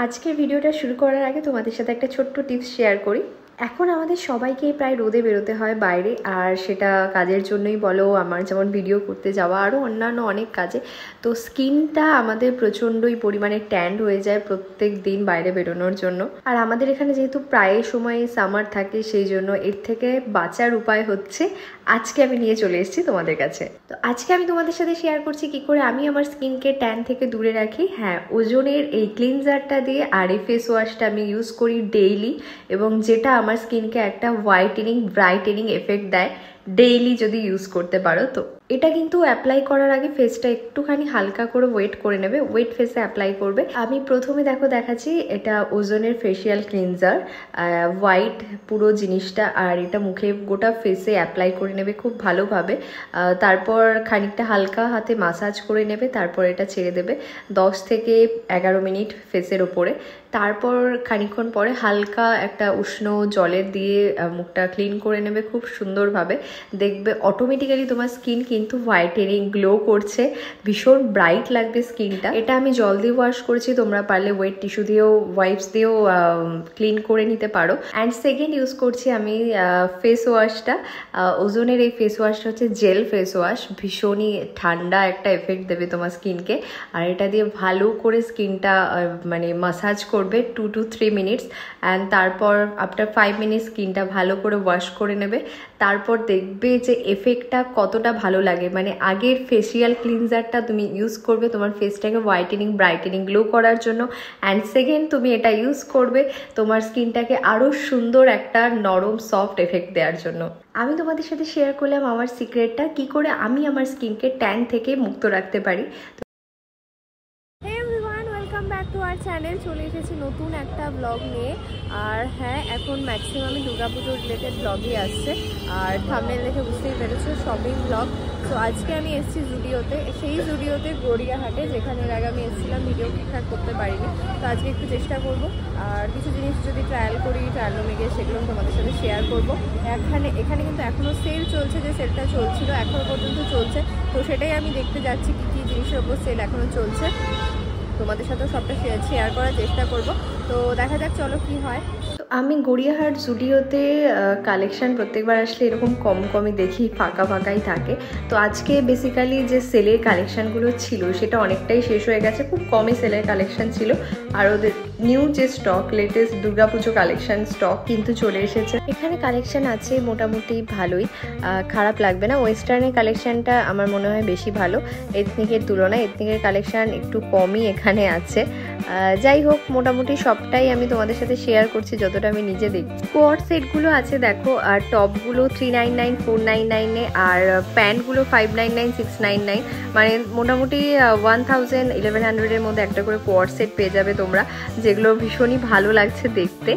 আজকের ভিডিওটা শুরু করার আগে তোমাদের সাথে একটা ছোট্ট টিপস শেয়ার করি। এখন আমাদের সবাইকেই প্রায় রোদে বেরোতে হয় বাইরে, আর সেটা কাজের জন্যই বলো, আমার যেমন ভিডিও করতে যাওয়া, আরও অন্যান্য অনেক কাজে। তো স্কিনটা আমাদের প্রচণ্ডই পরিমাণে ট্যান্ড হয়ে যায় প্রত্যেক দিন বাইরে বেরোনোর জন্য। আর আমাদের এখানে যেহেতু প্রায় সময় সামার থাকে, সেই জন্য এর থেকে বাঁচার উপায় হচ্ছে আজকে আমি নিয়ে চলে এসেছি তোমাদের কাছে। তো আজকে আমি তোমাদের সাথে শেয়ার করছি কি করে আমি আমার স্কিনকে ট্যান থেকে দূরে রাখি। হ্যাঁ, ওজনের এই ক্লিনজারটা দিয়ে আর এই ফেস ওয়াশটা আমি ইউজ করি ডেইলি, এবং যেটা আমার স্কিনকে একটা হোয়াইটেনিং ব্রাইটেনিং এফেক্ট দেয় ডেইলি যদি ইউজ করতে পারো। তো এটা কিন্তু অ্যাপ্লাই করার আগে ফেসটা একটুখানি হালকা করে ওয়েট করে নেবে, ওয়েট ফেসে অ্যাপ্লাই করবে। আমি প্রথমে দেখাচ্ছি, এটা ওজনের ফেসিয়াল ক্লিনজার, হোয়াইট পুরো জিনিসটা, আর এটা মুখে গোটা ফেসে অ্যাপ্লাই করে নেবে খুব ভালোভাবে। তারপর খানিকটা হালকা হাতে মাসাজ করে নেবে, তারপর এটা ছেড়ে দেবে 10 থেকে 11 মিনিট ফেসের ওপরে। তারপর খানিকক্ষণ পরে হালকা একটা উষ্ণ জলের দিয়ে মুখটা ক্লিন করে নেবে খুব সুন্দরভাবে। দেখবে অটোমেটিক্যালি তোমার স্কিন কিন্তু হোয়াইটেনিং গ্লো করছে, ভীষণ ব্রাইট লাগবে স্কিনটা। এটা আমি জল দিয়ে ওয়াশ করেছি, তোমরা পারলে ওয়েট টিস্যু দিয়েও ওয়াইপস দিয়েও ক্লিন করে নিতে পারো। অ্যান্ড সেকেন্ড ইউজ করছি আমি ফেস ওয়াশটা। ওজনের এই ফেস ওয়াশটা হচ্ছে জেল ফেস ওয়াশ, ভীষণই ঠান্ডা একটা এফেক্ট দেবে তোমার স্কিনকে। আর এটা দিয়ে ভালো করে স্কিনটা মানে মাসাজ করবে 2 to 3 মিনিটস, অ্যান্ড তারপর আফটার 5 মিনিটস স্কিনটা ভালো করে ওয়াশ করে নেবে। তারপর দেখবে যে এফেক্টটা কতটা ভালো লাগে। মানে আগের ফেসিয়াল ক্লিনজারটা তুমি ইউজ করবে তোমার ফেসটাকে হোয়াইটেনিং ব্রাইটেনিং গ্লো করার জন্য, অ্যান্ড সেকেন্ড তুমি এটা ইউজ করবে তোমার স্কিনটাকে আরও সুন্দর একটা নরম সফট এফেক্ট দেওয়ার জন্য। আমি তোমাদের সাথে শেয়ার করলাম আমার সিক্রেটটা, কি করে আমি আমার স্কিনকে ট্যান থেকে মুক্ত রাখতে পারি। চ্যানেল চলে এসেছি নতুন একটা ব্লগ নিয়ে। আর হ্যাঁ, এখন ম্যাক্সিমামই দুর্গাপুজোর রিলেটেড ব্লগই আসছে, আর থাম্বনেল দেখে বুঝতেই পেরেছো শপিং ব্লগ। তো আজকে আমি এসেছি জুডিওতে, সেই জুডিওতে গড়িয়াহাটে, যেখানে এর আগে আমি এসেছিলাম, ভিডিও ঠিকঠাক করতে পারিনি। তো আজকে একটু চেষ্টা করব, আর কিছু জিনিস যদি ট্রায়াল করি ট্রায়াল রুমে গিয়ে সেগুলো তোমাদের সাথে শেয়ার করব। এখানে কিন্তু এখনও সেল চলছে, যে সেলটা চলছিল এখনও পর্যন্ত চলছে। তো সেটাই আমি দেখতে যাচ্ছি কী কী জিনিসের ওপর সেল এখনও চলছে, তোমাদের সাথেও সবটা শেয়ার করার চেষ্টা করব। তো দেখা যাক চলো কি হয়। তো আমি গড়িয়াহাট জুডিওতে কালেকশান প্রত্যেকবার আসলে এরকম কমই দেখি, ফাঁকাই থাকে। তো আজকে বেসিক্যালি যে সেলের কালেকশানগুলো ছিল সেটা অনেকটাই শেষ হয়ে গেছে, খুব কমই সেলের কালেকশান ছিল। আর ওদের নিউ যে stock, latest Durga Puja collection stock কিন্তু চলে এসেছে। এখানে কালেকশান আছে মোটামুটি ভালোই, খারাপ লাগবে না। ওয়েস্টার্নের কালেকশানটা আমার মনে হয় বেশি ভালো এথনিকের তুলনায়। এথনিকের কালেকশান একটু কমই এখানে আছে। যাই হোক, মোটামুটি সবটাই আমি তোমাদের সাথে শেয়ার করছি যতটা আমি নিজে দেখি। কোয়ার্ড সেটগুলো আছে দেখো, আর টপগুলো 399 499-এ, আর প্যান্টগুলো 599 699, মানে মোটামুটি 1000 1100-এর মধ্যে একটা করে কোয়ার্ড সেট পেয়ে যাবে তোমরা, যেগুলো ভীষণই ভালো লাগছে দেখতে।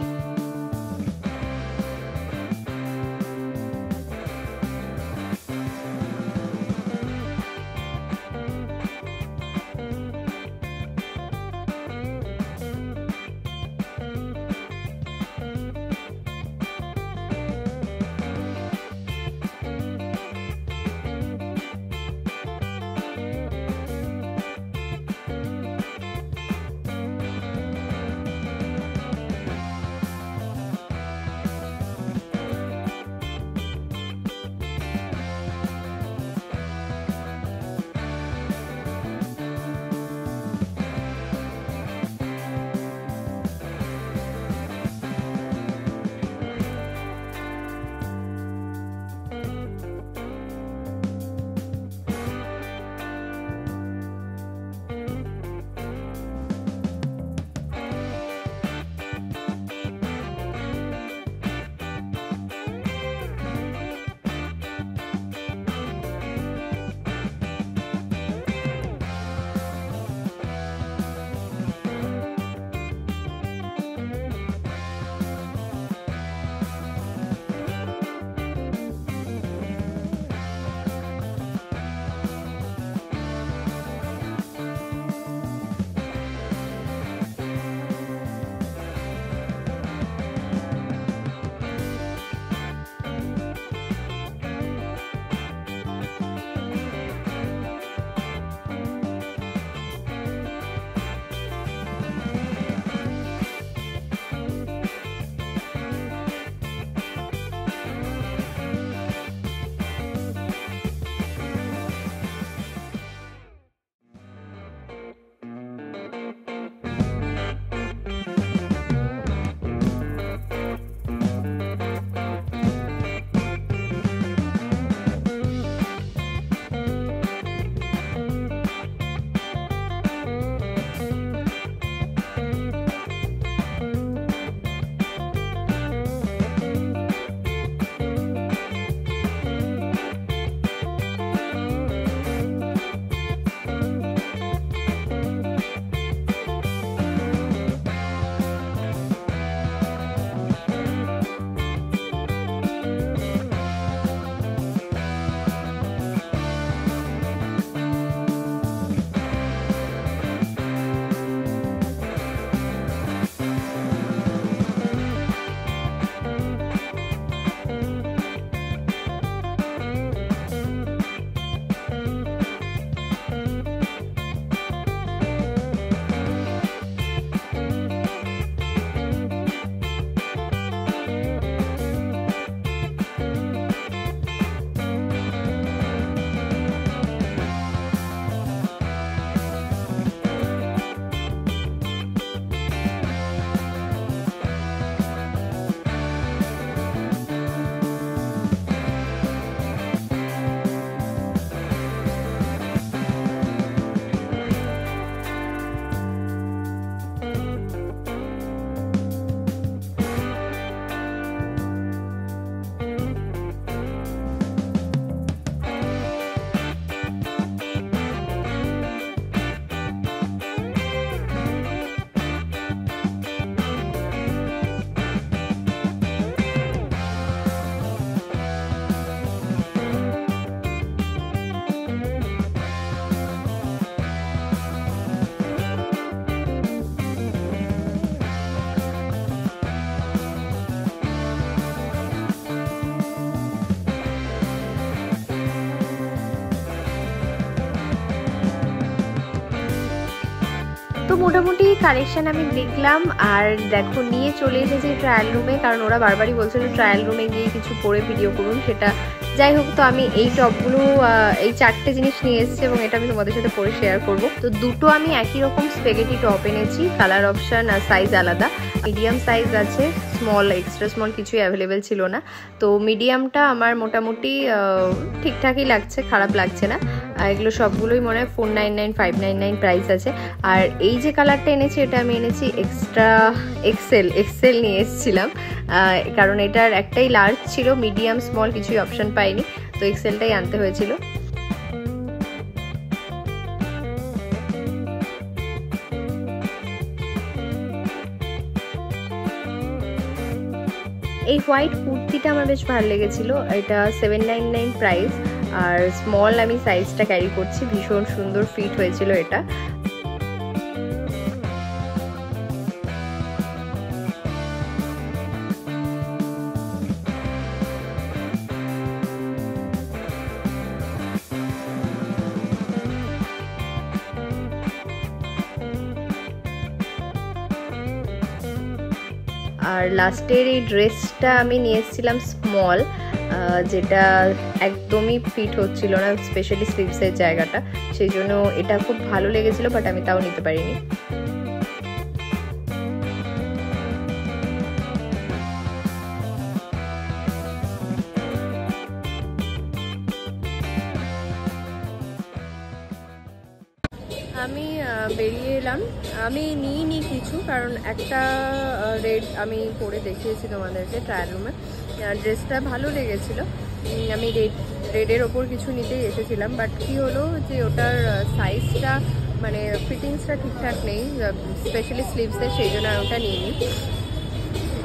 মোটামুটি কালেকশন আমি দেখলাম আর দেখো নিয়ে চলে এসেছি ট্রায়াল রুমে, কারণ ওরা বারবারই বলছিল ট্রায়াল রুমে গিয়ে কিছু পরে ভিডিও করুন। সেটা যাই হোক, তো আমি এই টপগুলো এই 4টে জিনিস নিয়ে এসেছি এবং এটা আমি তোমাদের সাথে পরে শেয়ার করব। তো দুটো আমি একই রকম স্পেগেটি টপ এনেছি, কালার অপশান আর সাইজ আলাদা। মিডিয়াম সাইজ আছে, স্মল এক্সট্রা স্মল কিছুই অ্যাভেলেবেল ছিল না। তো মিডিয়ামটা আমার মোটামুটি ঠিকঠাকই লাগছে, খারাপ লাগছে না। এগুলো সবগুলোই মনে হয় 499 599 প্রাইস আছে। আর এই যে কালারটা এনেছি এটা আমি এনেছি এক্সট্রা এক্সেল নিয়ে এসেছিলাম, কারণ এটার একটাই লার্জ ছিল, মিডিয়াম স্মল কিছুই অপশান পাইনি, তো এক্সেলটাই আনতে হয়েছিল। এই হোয়াইট কুর্তিটা আমার বেশ ভালো লেগেছিল, এটা 799 প্রাইস, আর স্মল আমি সাইজটা ক্যারি করছি, ভীষণ সুন্দর ফিট হয়েছিল এটা। আর লাস্টের এই ড্রেসটা আমি নিয়ে এসেছিলাম স্মল, যেটা একদমই ফিট হচ্ছিল না, স্পেশালি স্লিভসের জায়গাটা, সেই জন্য এটা খুব ভালো লেগেছিল, বাট আমি তাও নিতে পারিনি। আমি বেরিয়ে এলাম, আমি নিইনি কিছু, কারণ একটা রেড আমি পরে দেখিয়েছি তোমাদেরকে ট্রায়াল রুমে, ড্রেসটা ভালো লেগেছিল, আমি রেডের ওপর কিছু নিতেই এসেছিলাম, বাট কি হলো যে ওটার সাইজটা মানে ফিটিংসটা ঠিকঠাক নেই, স্পেশালি স্লিভসের, সেই জন্য আমি ওটা নিইনি।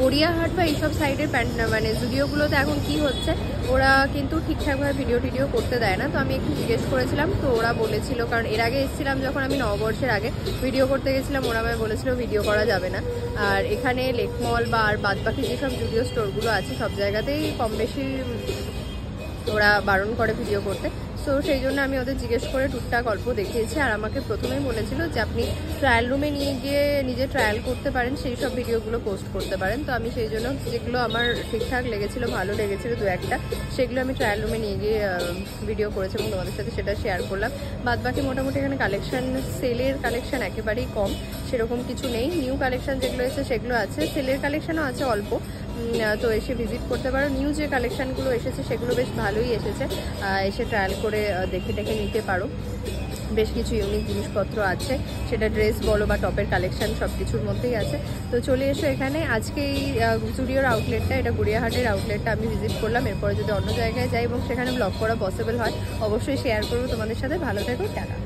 গড়িয়াহাট বা এইসব সাইডের মানে জুডিওগুলোতে এখন কি হচ্ছে, ওরা কিন্তু ঠিকঠাকভাবে ভিডিও করতে দেয় না। তো আমি একটু জিজ্ঞেস করেছিলাম, তো ওরা বলেছিল, কারণ এর আগে এসেছিলাম যখন আমি নববর্ষের আগে ভিডিও করতে গেছিলাম, ওরা আমায় বলেছিল ভিডিও করা যাবে না। আর এখানে লেক মল বা আর বাদবাকি যেসব জুডিও স্টোরগুলো আছে সব জায়গাতেই কম বেশি ওরা বারণ করে ভিডিও করতে। সো সেই জন্য আমি ওদের জিজ্ঞেস করে টুকটাক অল্প দেখিয়েছি। আর আমাকে প্রথমেই বলেছিল যে আপনি ট্রায়াল রুমে নিয়ে গিয়ে নিজে ট্রায়াল করতে পারেন, সেই সব ভিডিওগুলো পোস্ট করতে পারেন। তো আমি সেই জন্য যেগুলো আমার ঠিকঠাক লেগেছিলো, ভালো লেগেছিলো দু একটা, সেগুলো আমি ট্রায়াল রুমে নিয়ে গিয়ে ভিডিও করেছি এবং তোমাদের সাথে সেটা শেয়ার করলাম। বাদবাকি মোটামুটি এখানে কালেকশান, সেলের কালেকশান একেবারেই কম, সেরকম কিছু নেই। নিউ কালেকশান যেগুলো এসেছে সেগুলো আছে, সেলের কালেকশানও আছে অল্প, তো এসে ভিজিট করতে পারো। নিউ যে কালেকশানগুলো এসেছে সেগুলো বেশ ভালোই এসেছে, এসে ট্রায়াল করে দেখে নিতে পারো। বেশ কিছু ইউনিক জিনিসপত্র আছে, সেটা ড্রেস বলো বা টপের কালেকশান সব কিছুর মধ্যেই আছে। তো চলে এসো এখানে। আজকে এই জুডিওর আউটলেটটা, এটা গড়িয়াহাটের আউটলেটটা আমি ভিজিট করলাম। এরপরে যদি অন্য জায়গায় যাই এবং সেখানে ব্লগ করা পসিবল হয় অবশ্যই শেয়ার করবো তোমাদের সাথে। ভালো থেকো, টাটা।